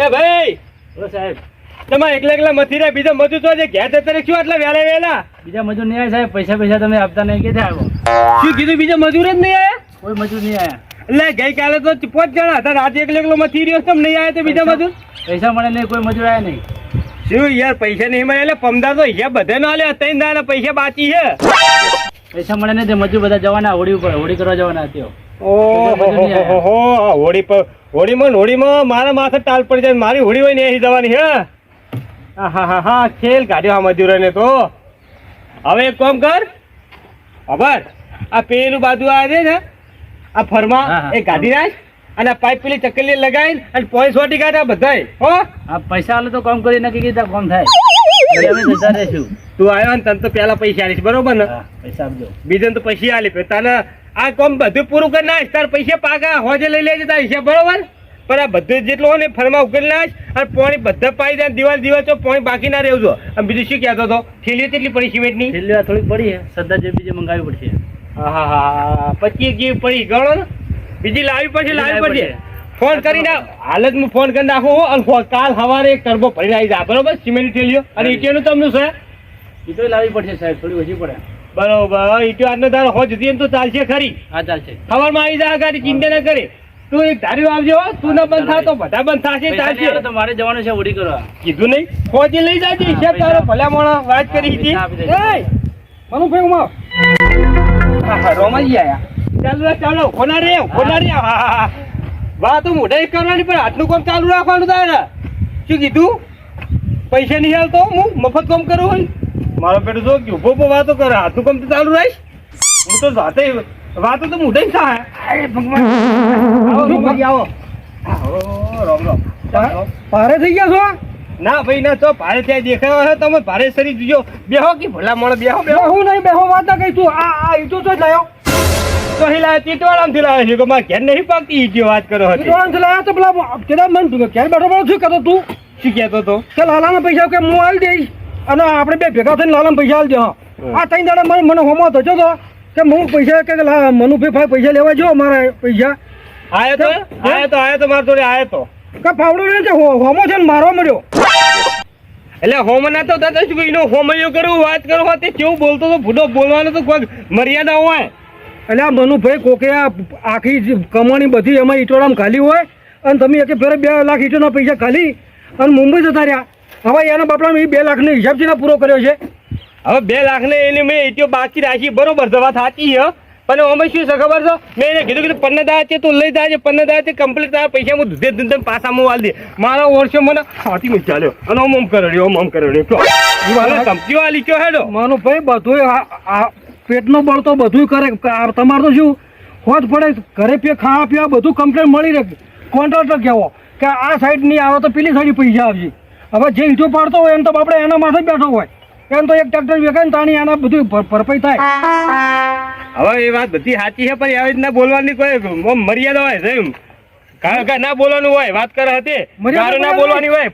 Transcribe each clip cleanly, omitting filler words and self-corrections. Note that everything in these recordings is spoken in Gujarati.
એ ભાઈ બોલો સાહેબ. તમે એકલા મથી રહ્યા, બીજા મજૂર તો જે ઘેર જતા શું આટલા વહેલા બીજા મજૂર નહીં આવ્યા સાહેબ. પૈસા તમે આપતા નહીં કે આવ્યો. શું કીધું? બીજા મજૂર જ નહીં આયા? કોઈ મજૂર નહીં આવ્યા. એટલે ગઈકાલે તો 5 જણા હતા, આજે એકલો મથી રહ્યો તમ નહીં આયા તો બીજા મજૂર પૈસા મળે નહીં, કોઈ મજૂર આવ્યા નહીં. શું યાર પૈસા નહીં મળે? એટલે પમદાર તો હિસાબ બધે ના લે, 3 દાડા પૈસા બાકી છે. પૈસા મળે નહીં તે મજૂર બધા જવાના હોળી ઉપર, હોળી કરવા જવાના તેઓ. હોળીમાં મારા માથે ટાલ પડી જાય. મારી હોળી હોય ને એ જવાની હે. હા ખેલ કાઢ્યો આ મજૂરોને તો. હવે એક કામ કર, ખબર આ પેલું બાજુ આવે છે ને આ ફરમા એ કાઢી નાખ અને પાઇપ પેલી ચકલી લગાવીને અને પોઈન્ટ સોટી કાઢા બધાય. હો આ પૈસા આલે તો કામ કરી નાખી કીધા કામ થાય. અમે જતા રહીશું. તું આવ્યો ને તને તો પેલા પૈસા આલીશ, બરોબર ને? પૈસા આપજો. બીજાને તો પૈસા આલી, તને આ કામ બધું પૂરું કરી નાખ. તાર પૈસા પાકા હોજે લઈ લેજે તાર હિસાબ, બરોબર? પણ આ બધું જેટલું હોય ને ફરમાં ઉકેલી નાખ અને પાણી બધા પાઈ જાય. દિવાલ તો પાણી બાકી ના રહેજો. અને બીજું શું કહેતો હતો? થેલીઓ કેટલી પડી સિમેન્ટની? થેલીઓ થોડીક પડી છે, શ્રદ્ધા જે બીજી મંગાવવી પડશે. હા 25 જેવી પડી, ગણો ને. બીજી લાવવી પડશે. ફોન કરીને હાલ જ હું ફોન કરી નાખું અને કાલ સવારે એક ટર્બો ભરી આવી જાય, બરોબર? સિમેન્ટ થેલીઓ અને ઈટીઓનું તમને છે ઈટો લાવવી પડશે સાહેબ, થોડી ઓછી પડે. બરોબર. ઈટીઓ આજનો દાડો હો જતી તો ચાલશે ખરી? હા ચાલશે. સવારમાં આવી જાય ગાડી, ચિંતા ના કરે. તું એક ધાર્યું આવજો, તું ના બંધ થાય તો બધા બંધ થશે. ચાલશે તો મારે જવાનું છે હોળી કરવા. કીધું નહીં? ફોજી લઈ જાય હિસાબ તારો. ભલા મોણા વાત કરી હતી. મનુભાઈ ઉમા રોમાજી આયા. ચાલો કોના રે વાતો મોઢે કરવાની, પણ હાથનું કામ ચાલુ રાખવાનું તારે. શું કીધું? પૈસા નહીં હાલતો હું મફત કામ કરું હોય. મારો પેટો જો ઉભો ઉભો વાતો કરે, હાથનું કામ તો ચાલુ રહીશ. હું તો જાતે વાતો તો મોઢે થાય. ભારે થઈ ગયા છો? ના ભાઈ ના, તો ભારે ત્યાં દેખાયો છે તમે. ભારે શરીર જોજો. બેહો કે ભલા મોણ બેહો. હું નહીં બેહો, વાત ના કઈ. તું આ ઈટો તો જ લાયો તો હિલા તીટવાળામાંથી લાવ્યો છે કે મારે ઘેર નહીં પાકતી ઈટીઓ વાત કરો હતી. તીટવાળામાંથી લાવ્યો તો પેલા કેદાર મન તું ઘેર બેઠો બેઠો શું કરતો તું? શું કહેતો તો કે લાલાના પૈસા કે હું આલી દઈશ અને આપણે બે ભેગા થઈને લાલાના પૈસા આલી દે. આ 3 દાડા મને હોમો થયો તો કે હું પૈસા કે મનુભાઈ પૈસા લેવા જો મારા પૈસા. આયો તો મારા જોડે આયો તો કે ફાવડો ને હોમો છે ને મારવા મળ્યો. એટલે હોમ ના તો દાદા શું એનો હોમયો કરું વાત કરો તે કેવું બોલતો તો ભૂડો બોલવાનો તો કોઈ મર્યાદા હોય. એટલે આ મનુભાઈ કોકે આખી કમાણી બધી એમાં ઈટોડામાં ખાલી હોય અને તમે એક ફેરે 2 લાખ ઈટોના પૈસા ખાલી અને મુંબઈ જતા રહ્યા. હવે એના બાપડાને 2 લાખનો હિસાબ છે પૂરો કર્યો છે. હવે 2 લાખને એને મેં ઈટીઓ બાકી રાખી, બરોબર છે, વાત સાચી છે. પણ અમે શું છે ખબર છે? મેં એને કીધું કે 15 દાડા છે તું લઈ જાય, 15 દાડા કમ્પ્લીટ તારા પૈસા હું ધૂધે પાછા હું વાળી દે. મારા વર્ષો મને હાથી મેં ચાલ્યો અને ઓમ કર્યો ધમકીઓ આલી કયો હેડો. મનુભાઈ બધું પેટનો બળ તો બધું કરે. તમારે તો શું હોજ પડે ઘરે ખાવા પીવા બધું કમ્પ્લેટ મળી રહે. કોન્ટ્રાક્ટર કહેવો કે આ સાઈડ નહીં આવે તો પેલી સાઈડ પૈસા આવશે. હવે જે ઈંટો પાડતો હોય એમ તો આપણે એના માથે જ બેઠો હોય. એમ તો એક ટ્રેક્ટર વેચાય ને તાણી એના બધું ભરપાઈ થાય. હવે એ વાત બધી સાચી છે, પણ આવી રીતના બોલવાની કોઈ મર્યાદા હોય છે એમ. કારણ કે ના બોલવાનું હોય, વાત કરે હતી ગારે ના બોલવાની હોય.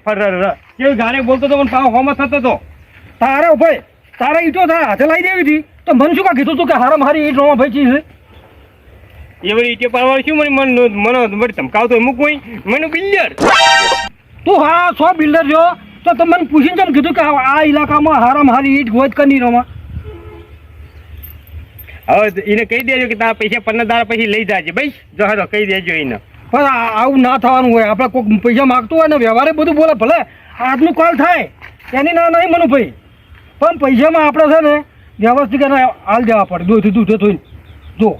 કેવું ગારે બોલતો તો પણ પાવ હોમત થતો હતો. તારે ભાઈ તારે ઈટો હાથે લાવી દેવી હતી તો મને શું કા કીધું તું કે હારા મારી ઈટ રોમાં ભાઈ છે એ વળી ઈટે પાડવાનું શું? મને ધમકાવતો મૂકવું મને બિલ્ડર તું. હા 100 બિલ્ડર જો તો તમે મને પૂછીને કેમ કીધું કે આ ઇલાકામાં હારામ હારી ઈટ હોય જ કરી રોમાં. હવે એને કહી દેજો કે તારા પૈસા 15 દાડા પછી લઈ જાજે ભાઈ. જો હારો કહી દેજો એને. પણ આવું ના થવાનું હોય. આપણે કોઈ પૈસા માગતું હોય ને વ્યવહારે બધું બોલે, ભલે આજનું કોલ થાય એની ના નહીં મનું ભાઈ, પણ પૈસામાં આપણે છે ને વ્યવસ્થિત હાલ જવા પડે. દૂધે થોઈને જો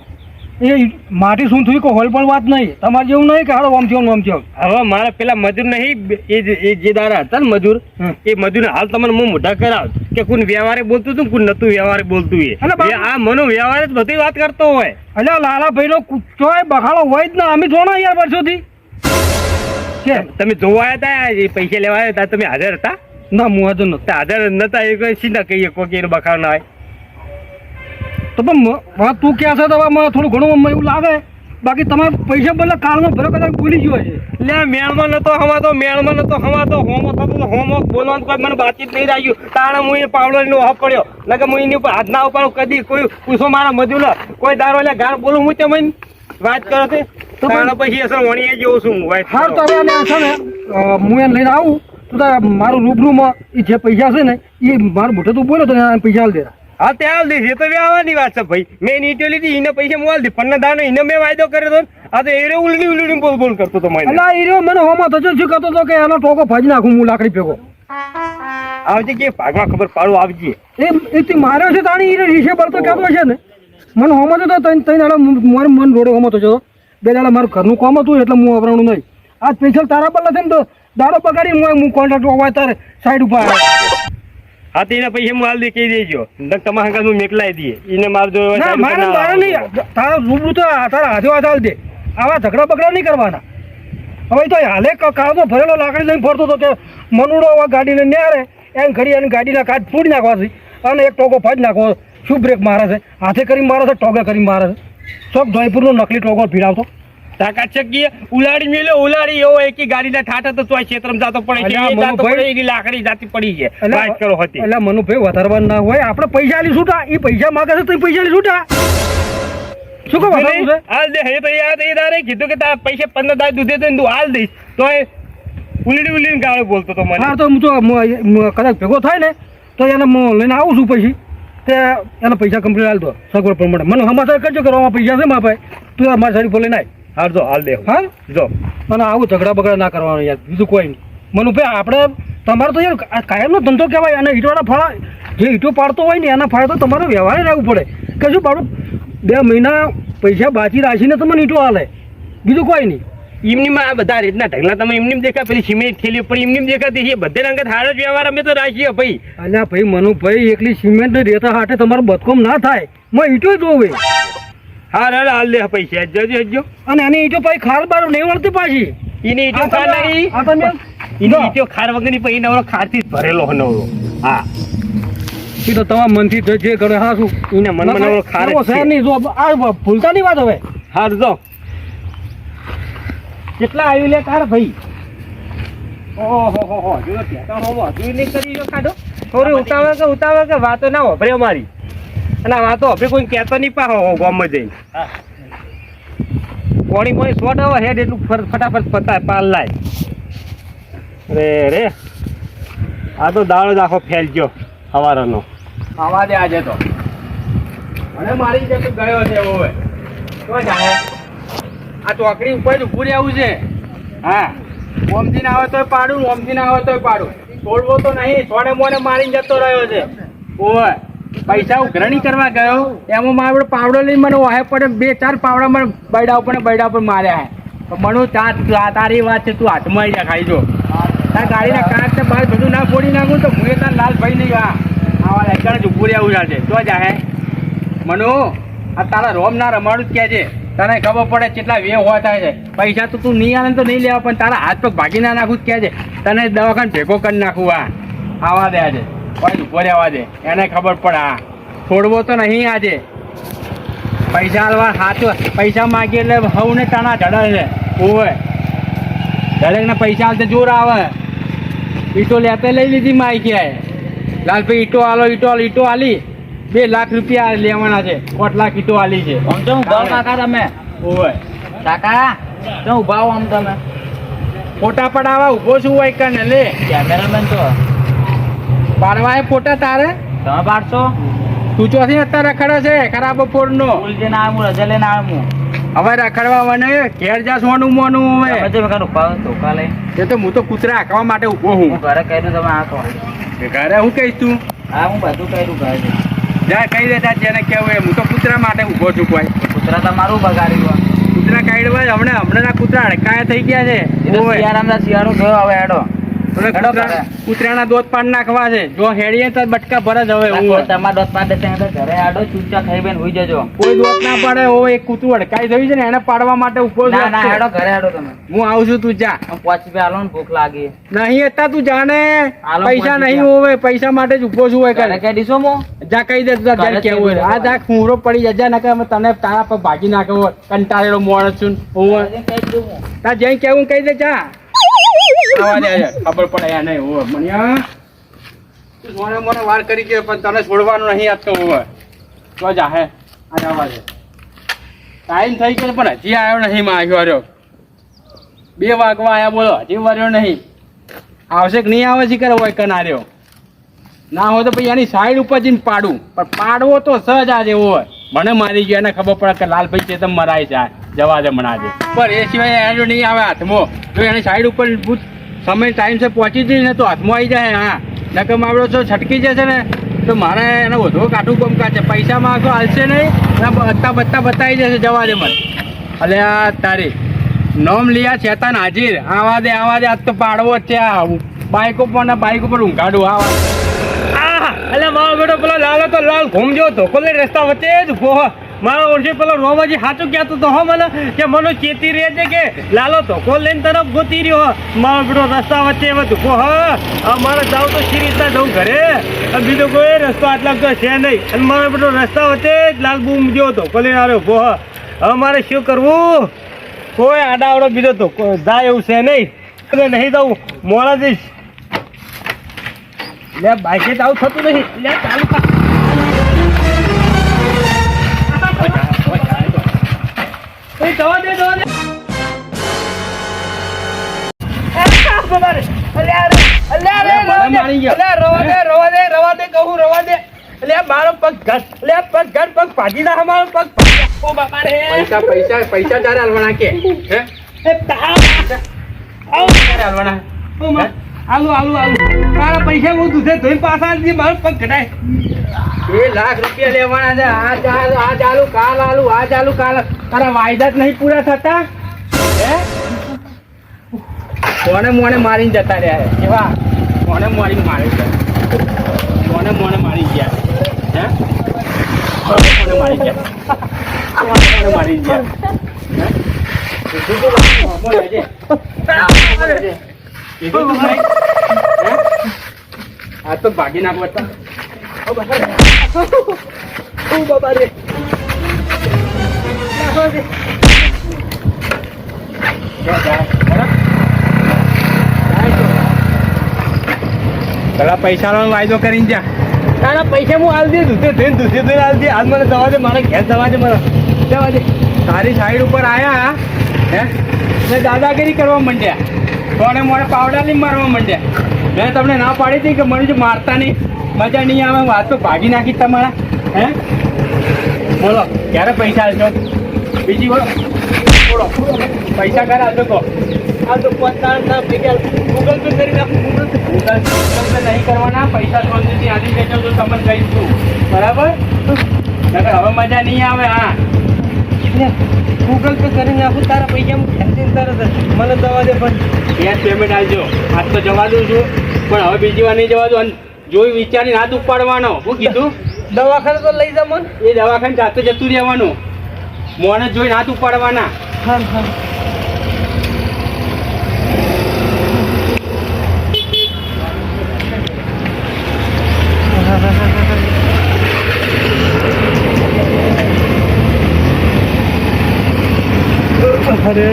એ માટી શું થયું કોઈ હોલ પણ વાત નહીં. તમારે જેવું નહીં કે હાલો આમ થયો. હવે મારા પેલા મજૂર નહીં એ જે દાડા હતા ને મજૂર, એ મજૂર હાલ તમને હું મોઢા કરાવ કે કોણ વ્યવહારે બોલતું હતું કોણ નતું વ્યવહારે બોલતું. એ આ મનો વ્યવહારે જ બધી વાત કરતો હોય. એટલે લાલાભાઈ નો ચોય બખાડો હોય જ ના. અમે જોણો યાર વર્ષોથી તમે જોવા આવ્યા હતા પૈસા લેવા આવ્યા હતા, તમે હાજર હતા? ના હું હાજર નતા. હાજર નતા એ કઈ સીધા કહીએ કોઈ એનો બખાડો ના હોય તો પણ તું ક્યાં છે તો થોડું ઘણું એવું લાગે. બાકી તમારે પૈસા બોલે કાળમાં ભરો કદાચ ભૂલી ગયો છે. એટલે મેળમાં નતો હમાતો હોમો થતો તો હોમો બોલવાનું કોઈ મને બાતચીત નહીં રાખ્યું. તાણે હું એ પાવડો નો હપ પડ્યો નકે હું એની ઉપર હાથ ના ઉપાડું. કદી કોઈ પૂછો મારા મજૂર કોઈ દારો એટલે ગાળ બોલું હું તે મને વાત કરો તે તો તારા પછી અસર વણીએ જેવું છું હું વાત હાર તો હવે આને છે ને હું એને લઈને આવું તો તારે મારું રૂબરૂમાં એ જે પૈસા છે ને એ મારું મોટે તું બોલો તો એને પૈસા હાલ દે હા તે હાલ દઈશ એ તો વ્યવહારની વાત છે ભાઈ મેં નીચે લીધી એને પૈસા મોલ દી પણ દાનો એને મેં વાયદો કર્યો હતો આ તો એરે ઉલડી બોલ બોલ કરતો તો મને એટલે એ રહ્યો મને હોમાં તો શું કહેતો હતો કે એનો ટોકો ફાજી નાખું હું લાકડી ભેગો આવજે કે ભાગમાં ખબર પાડું આવજે એ તે માર્યો છે તાણી એ રીશે પર તો કહેતો છે ને મને હોમાં તો તઈ દાડા મારું મન રોડે હોમાં તો જતો બે દાડા મારું ઘરનું કામ હતું એટલે હું અવરાણું નહીં આ સ્પેશિયલ તારા પર નથી ને તો દાડો બગાડી હું કોન્ટ્રાક્ટ હોય તારે સાઈડ ઉપર હા તો એના પૈસા હું હાલ દે કહી દેજો તમારા હંગાત હું મેકલાઈ દઈએ એને મારજો ના મારે મારે નહીં તારા રૂબરૂ તો તારા હાથે હાથ હાલ દે આવા ઝઘડા બગડા નહીં કરવાના હવે તો હાલે કાળ તો ભરેલો લાકડી લઈને ફરતો હતો કે મનુડો ગાડી લઈને આવે એમ ઘડી એને ગાડીના કાચ ફૂડી નાખવા છે અને એક ટોકો ફાજ નાખવો શું બ્રેક મારે છે હાથે કરી મારે છે ટોકે કરી મારે છે ચોક જયપુરનો નકલી ટોકો ભીડાવતો તાકાત ચકીએ ઉલાડી મેલ્યો ઉલાડી એવો એકી ગાડીના ઠાઠા તો તોય ક્ષેત્રમાં જાતો પડે છે એ જાતો પડે એની લાકડી જાતી પડી છે વાત કરો હતી એટલે મનુભાઈ વધારવા ના હોય આપણે પૈસા આલી છૂટા એ પૈસા માગે છે તો પૈસા આલી છૂટા શું કહો વધારવું છે હાલ દે હે તો યાદ એ દારે કીધું કે તારા પૈસા 15 દાય દૂધે તો તું હાલ દઈશ તો એ ઉલીને ગાળો બોલતો તો મને હા તો હું તો કદાચ ભેગો થાય ને તો એને લઈને આવું છું પછી તે એના પૈસા કમ્પ્લીટ હાલ દો સગવડ પ્રમાણે મને સમાચાર કરજો કે આમાં પૈસા છે મારા ભાઈ તું મારી સાઈડ બોલે નાય હાલ જો હાલ દે હા જો અને આવું ઝઘડા બગડા ના કરવાનું યાર બીજું કોઈ નહીં મનુભાઈ આપણે તમારે તો યાર કાયમનો ધંધો કહેવાય અને ઈંટોના ફળા જે ઈંટો પાડતો હોય ને એના ફાળા તો તમારે વ્યવહારે રહેવું પડે કે શું પાડું 2 મહિના પૈસા બાકી રાખીને તમને ઈંટો હાલે બીજું કોઈ નહીં એમનીમાં આ બધા રીતના ઢગલા તમે એમની દેખા પેલી સિમેન્ટ થેલી પડી એમની દેખાતી છે બધે રંગત હાર જ વ્યવહાર અમે તો રાખીએ ભાઈ અલ્યા ભાઈ મનુભાઈ એકલી સિમેન્ટ ને રેતા હાટે તમારું બદકોમ ના થાય મેં ઈંટો જોવે હાલ દે પૈસા જજો અને એની ઈંટો પછી ખાર બાર નહીં વળતી પાછી એની ઈંટો ખાર નહીં આ તમે એની ઈંટો ખાર વગરની પછી નવરો ખારથી જ ભરેલો નવરો હા એ તો તમારા મનથી જે કરે હા શું એને મનમાં નવરો ખાર જ છે. નહીં જો આ ભૂલતા નહીં વાત હવે હાર જો કેટલા આવ્યું લે કાર ભાઈ ઓહો જો ત્યાં તો હજુ નહીં કરી જો કાઢો થોડી ઉતાવળ કે વાતો ના હોભરે અમારી અને આ વાતો આપણે કોઈ કહેતો નહીં પાહો ગામમાં જઈને પોણી શોટ આવે હેડ એટલું ફટાફટ પાલ લાય રે આ તો દાડો જ આખો ફેલજો સવારનો આવા દે આજે તો અને મારી જે ગયો છે એવો હોય તો જાણે આ ચોકડી ઉપર જ ઉભું રહેવું છે હા ઓમથી ના આવે તોય પાડું ઓમથી ના આવે તોય પાડું છોડવો તો નહીં છોડે મોને મારીને જતો રહ્યો છે ઓય પૈસા ઉઘરણી કરવા ગયો એમાં મારો પાવડો લઈને મને વાહે પડે 2-4 પાવડા મને બૈડા ઉપર માર્યા હે મનો તારી વાત છે તું હાથમાં આવી જા ખાઈ જો તાર ગાડીના કાચ ને બહાર બધું ના ફોડી નાખું તો હું તાર લાલ ભાઈ નહીં આવા લાગ્યા જ ઉભું રહેવું છે તો જા હે મનો આ તારા રોમ ના રમાડું જ કે છે તને ખબર પડે કેટલા વે હોવા થાય છે પૈસા તો તું નહીં આવે તો નહીં લેવા પણ તારા હાથ પગ ભાગી ના નાખું જ કે છે તને દવાખાને ભેગો કરી નાખું આવા દે આજે કોઈ ઉભો રહેવા દે એને ખબર પડે હા છોડવો તો નહીં આજે પૈસા હાલવા હાથ પૈસા માગીએ એટલે હવને તાણા ચડે છે ઓવે દરેકને પૈસા હાલતે જોર આવે ઈટો લેતે લઈ લીધી માઈક્યાએ લાલભાઈ ઈટો આલી 2 લાખ રૂપિયા લેવાના છે 8 લાખ ઈટો આલી છે આમ તો ઉભા કાકા તમે ઓવે કાકા તો ઉભા આમ તમે ફોટા પડાવવા ઊભો છું હોય કને લે કેમેરામેન તો પાડવા ફોટા તારે તમે પાડશો તું ચોથી અત્યારે રખડે છે ખરાબ ફોડનો ફૂલ લઈને આવું રજા લઈને આવું હવે રખડવા મને ઘેર જા સોનું મોનું હવે તમે મેં ઉભા ધોકા લઈ એ તો હું તો કૂતરા હાંકવા માટે ઊભો હું હું ઘરે કહીને તમે આ કહો ઘરે હું કહીશ તું હા હું બધું કહ્યું ઘરે જા કહી દેતા જેને કેવું હું તો કૂતરા માટે ઊભો છું કોઈ કૂતરા તમારું બગાડ્યું કૂતરા કાઢવા હમણાં કૂતરા અડકાયા થઈ ગયા છે શિયાળો ગયો હવે હેડો કૂતરાના દોત પાડ નાખવા છે જો હેડીએ તો બટકા ભરે જ હવે તમારા દોત પાડે ઘરે આડો ચૂપચાપ થઈ બેન હોઈ જજો કોઈ દોત ના પાડે હવે એક કૂતરું અડકાઈ થયું છે ને એને પાડવા માટે ઉભો ના ના હેડો ઘરે હેડો તમે હું આવું છું તું જા 5 રૂપિયા આલો ને ભૂખ લાગી નહીં હતા તું જાણે હાલો, પૈસા 5 નહીં હોવે પૈસા માટે જ ઉભો છું હોય ઘરે કહી દીશો મો જા કહી દે તું ઘરે કેવું હોય કહી આ જા ખૂરો પડી જા નકર અમે તને તારા પર ભાગી નાખ્યો કંટાળેલો માણસ છું હું કહી દઉં હું. તા જઈ કેવું કહી દે જા આવા દે ખબર પડે યા નહીં હોવે મનિયા તું મને વાર કરી કે પણ તને છોડવાનું નહીં આપતો હોવે તો જા હે આ આવા દે ટાઈમ થઈ ગયો પણ હજી આવ્યો નહીં માગ્યો રહ્યો. 2 વાગવા આયા બોલો હજી વર્યો નહીં. આવશે કે નહીં આવે છે કરે હોય કનાર્યો ના હોય તો પછી એની સાઈડ ઉપર જઈને પાડું પણ પાડવો તો સહજ આ જેવો હોય. મને મારી ગયો એને ખબર પડે કે લાલભાઈ ચેતમ મરાય જાય જવા દે મણાજે પણ એ સિવાય એનો નહીં આવે હાથમાં. જો એની સાઈડ ઉપર સમય ટાઈમસે પહોંચી જઈએ ને તો હાથમાં આવી જાય. હા નકમ આપણો જો છટકી જશે ને તો મારે એને વધુ કાઢું કામ છે. પૈસા માંગો હાલશે નહીં બત્તા બતાવી જશે જવા દે મને. અલે આ તારી નોમ લિયા ચેતન હાજીર આવા દે આજ તો પાડવો જ છે. આ બાઈક ઉપર ઊંઘાડું આવા. એટલે મારો બેટો પેલો લાલો તો લાલ ઘૂમજો ધોકો લઈ રસ્તા વચ્ચે જ ગોહ. મારો ઓળખે પેલો રોમાજી સાચું કહેતો તો હો મને કે મને ચેતી રહે છે કે લાલો ધોકો લઈને તરફ ગોતી રહ્યો. મારો બેટો રસ્તા વચ્ચે એવો ધોકો મારે જાવ તો સી રીતના જવું ઘરે. બીજો કોઈ રસ્તો આટલા તો છે નહીં. અને મારો બેટો રસ્તા વચ્ચે જ લાલ બૂમ જેવો ધોકો લઈને આવ્યો ગોહ. હવે મારે શું કરવું? કોઈ આડાવડો બીજો ધોકો જાય એવું છે નહીં. નહીં જવું મોડા જઈશ. લે બાઈકે તો આવું થતું નહીં. લે ચાલુ કર. જવા દે જવા દે. રવા દે કહું રવા દે. લે મારો પગ ઘટ લે પગ ઘટ પગ ભાજી ના મારો પગ. ઓ બાપા રે પૈસા તારે હાલવાના કે હે હાલવાના આલુ તારા પૈસા બહુ દૂધે ધોઈ પાછા મારો પગ ઘટાય. 2 લાખ રૂપિયા લેવાના છે. આ ચાલુ કાલ તારા વાયદા જ નહીં પૂરા થતા. હે મોને મારીને જતા રહ્યા કેવા મોને મારી ગયા. હે મારી ગયા. આ તો ભાગી નાખવા. બાબા રે પેલા પૈસા નો વાયદો કરીને જા. તારા પૈસા હું હાલ દે દૂધે હાલ દે. હાલ મને જવા દે મારે ઘેર જવા દે તારી સાઈડ ઉપર આયા હે દાદાગીરી કરવા માંડ્યા. મોને પાવડા લઈને મારવા માંડ્યા. મેં તમને ના પાડી હતી કે મને જો મારતા નહીં મજા નહીં આવે. વાત તો ભાગી નાખી તમારા. હે બોલો ક્યારે પૈસા આવશો? બીજી બોલો પૈસા ક્યારે આવશો કહો? આ તો પત્તા ભેગા ગૂગલ પે કરી નાખું. ગૂગલ પે નહીં કરવાના. પૈસા શાંતિથી આધી દેજો તો તમને કહીશું બરાબર. નકર હવે મજા નહીં આવે. હા ગૂગલ પે કરી નાખું. તારા પૈસા તરત મને દવા દે પણ કેશ પેમેન્ટ આવજો. આજ તો જવા દઉં છું પણ હવે બીજી વાર નહીં જવા દઉં. જોઈ વિચારીને હાથ ઉપાડવાનો. શું કીધું? દવાખાને તો લઈ જા મને. એ દવાખાને જાતે જતું રહેવાનું. મોને જોઈને હાથ ઉપાડવાના. હા અરે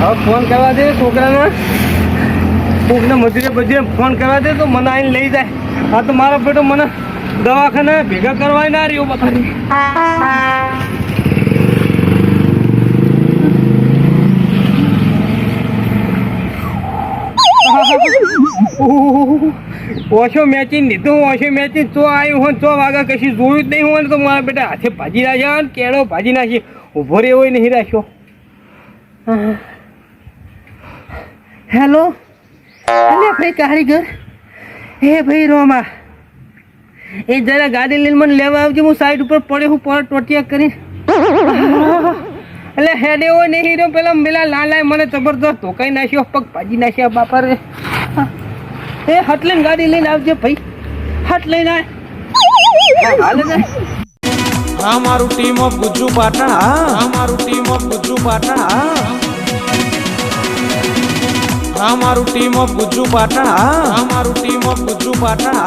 હવે ફોન કરવા દે છોકરાને. કોકને મજૂરી બધી ફોન કરવા દે તો મને આવીને લઈ જાય. આ તો મારો બેટો મને દવાખાને ભેગા કરવા ના રહ્યો બધાની. ઓછો મેચિંગ લીધું. ઓછો મેચિંગ તો આવ્યું હોય તો વાગા કશું જોયું જ નહીં હોય તો મારા બેટા હાથે ભાજી નાખ્યા ને કેળો ભાજી નાખી ઉભો રહ્યો હોય નહીં રાખ્યો. હેલો અલે ભાઈ કારીગર. હે ભાઈ રોમા એ જરા ગાડી લઈને મને લેવા આવજો. હું સાઈડ ઉપર પડ્યો હું પર ટોટિયા કરીને. એટલે હેડે હોય નહીં હીરો પેલા પેલા લાલાએ મને જબરદસ્ત ધોકાઈ નાખ્યો. પગ ભાજી નાખ્યા બાપા રે. એ હટ લઈને ગાડી લઈને આવજે ભાઈ. હટ લઈને હાલે જાય. હા મારું ટીમ ઓફ ગુજ્જુ પાટણ. હા મારું ટીમ ઓફ ગુજ્જુ પાટણ. હા મારું ટીમ ઓફ ગુજ્જુ પાટણ. હા મારું ટીમ ઓફ ગુજ્જુ પાટણ.